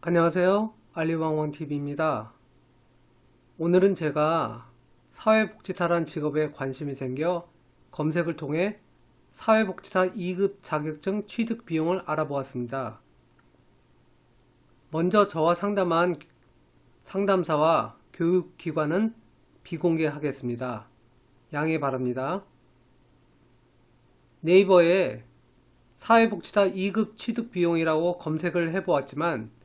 안녕하세요. 알리왕왕TV입니다. 오늘은 제가 사회복지사란 직업에 관심이 생겨 검색을 통해 사회복지사 2급 자격증 취득 비용을 알아보았습니다. 먼저 저와 상담한 상담사와 교육기관은 비공개하겠습니다. 양해 바랍니다. 네이버에 사회복지사 2급 취득 비용이라고 검색을 해보았지만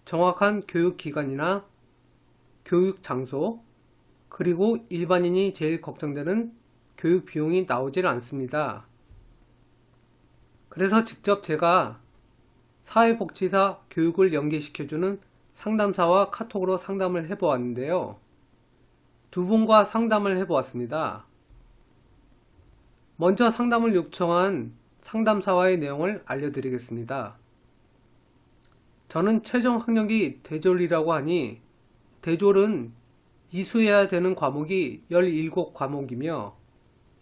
정확한 교육기관이나 교육 장소, 그리고 일반인이 제일 걱정되는 교육 비용이 나오질 않습니다. 그래서 직접 제가 사회복지사 교육을 연계시켜주는 상담사와 카톡으로 상담을 해보았는데요. 두 분과 상담을 해보았습니다. 먼저 상담을 요청한 상담사와의 내용을 알려드리겠습니다. 저는 최종 학력이 대졸이라고 하니 대졸은 이수해야 되는 과목이 17과목이며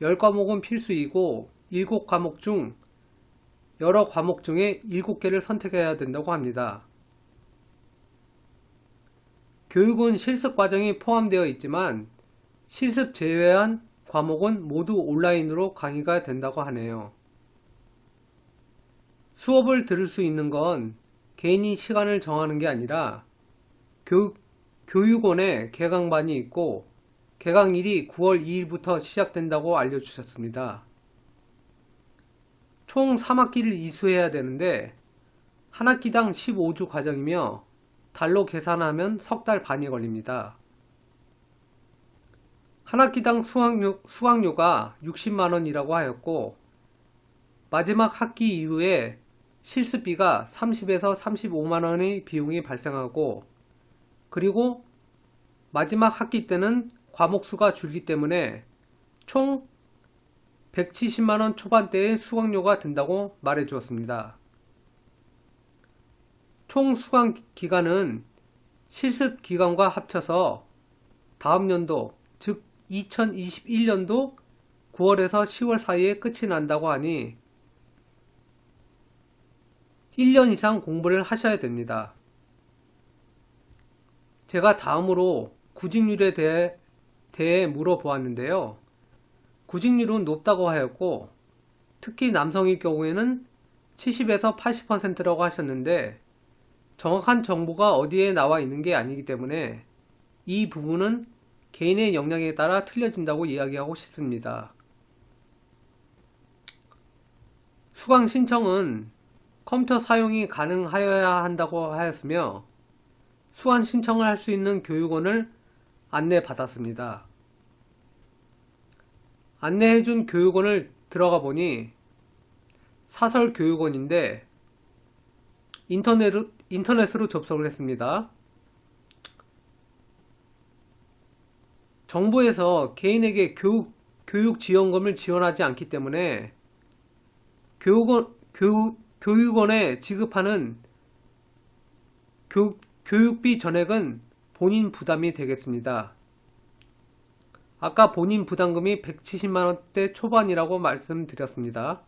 10과목은 필수이고 7과목 중 여러 과목 중에 7개를 선택해야 된다고 합니다. 교육은 실습 과정이 포함되어 있지만 실습 제외한 과목은 모두 온라인으로 강의가 된다고 하네요. 수업을 들을 수 있는 건 개인이 시간을 정하는 게 아니라 교육원에 개강반이 있고 개강일이 9월 2일부터 시작된다고 알려주셨습니다. 총 3학기를 이수해야 되는데 한 학기당 15주 과정이며 달로 계산하면 석 달 반이 걸립니다. 한 학기당 수강료가 60만원이라고 하였고 마지막 학기 이후에 실습비가 30에서 35만원의 비용이 발생하고 그리고 마지막 학기 때는 과목 수가 줄기 때문에 총 170만원 초반대의 수강료가 든다고 말해 주었습니다. 총 수강 기간은 실습 기간과 합쳐서 다음 연도, 즉 2021년도 9월에서 10월 사이에 끝이 난다고 하니 1년 이상 공부를 하셔야 됩니다. 제가 다음으로 구직률에 대해 물어보았는데요. 구직률은 높다고 하였고 특히 남성일 경우에는 70에서 80%라고 하셨는데 정확한 정보가 어디에 나와 있는 게 아니기 때문에 이 부분은 개인의 역량에 따라 틀려진다고 이야기하고 싶습니다. 수강 신청은 컴퓨터 사용이 가능하여야 한다고 하였으며 수강 신청을 할 수 있는 교육원을 안내받았습니다. 안내해준 교육원을 들어가 보니 사설교육원인데 인터넷으로 접속을 했습니다. 정부에서 개인에게 교육지원금을 지원하지 않기 때문에 교육원에 지급하는 교육비 전액은 본인 부담이 되겠습니다. 아까 본인 부담금이 170만원대 초반이라고 말씀드렸습니다.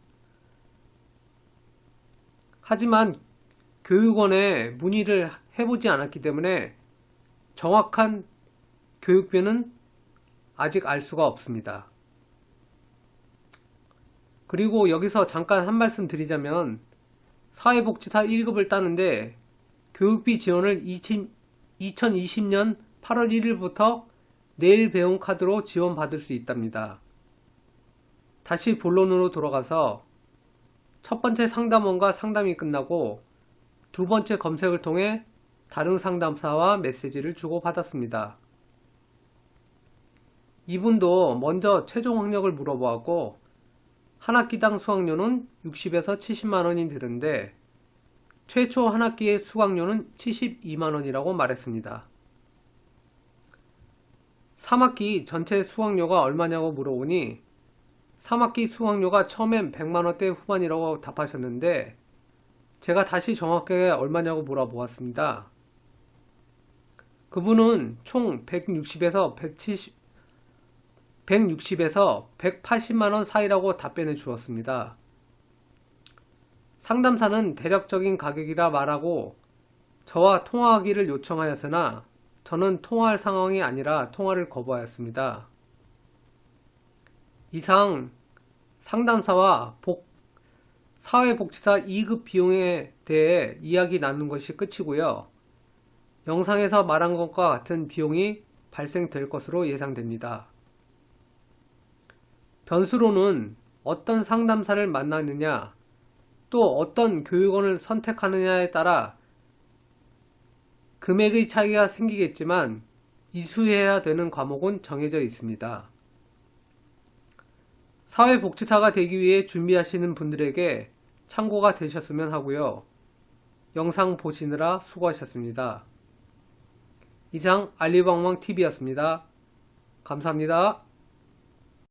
하지만 교육원에 문의를 해보지 않았기 때문에 정확한 교육비는 아직 알 수가 없습니다. 그리고 여기서 잠깐 한 말씀 드리자면 사회복지사 1급을 따는데 교육비 지원을 2020년 8월 1일부터 내일 배움 카드로 지원받을 수 있답니다. 다시 본론으로 돌아가서 첫 번째 상담원과 상담이 끝나고 두 번째 검색을 통해 다른 상담사와 메시지를 주고받았습니다. 이분도 먼저 최종 학력을 물어보았고 한 학기당 수강료는 60에서 70만원이 드는데 최초 한 학기의 수강료는 72만원이라고 말했습니다. 3학기 전체 수강료가 얼마냐고 물어보니 3학기 수강료가 처음엔 100만원대 후반이라고 답하셨는데 제가 다시 정확하게 얼마냐고 물어보았습니다. 그분은 총 160에서 180만원 사이라고 답변해 주었습니다. 상담사는 대략적인 가격이라 말하고 저와 통화하기를 요청하였으나 저는 통화할 상황이 아니라 통화를 거부하였습니다. 이상 상담사와 사회복지사 2급 비용에 대해 이야기 나눈 것이 끝이고요. 영상에서 말한 것과 같은 비용이 발생될 것으로 예상됩니다. 변수로는 어떤 상담사를 만나느냐, 또 어떤 교육원을 선택하느냐에 따라 금액의 차이가 생기겠지만 이수해야 되는 과목은 정해져 있습니다. 사회복지사가 되기 위해 준비하시는 분들에게 참고가 되셨으면 하고요. 영상 보시느라 수고하셨습니다. 이상 알리방망TV였습니다. 감사합니다.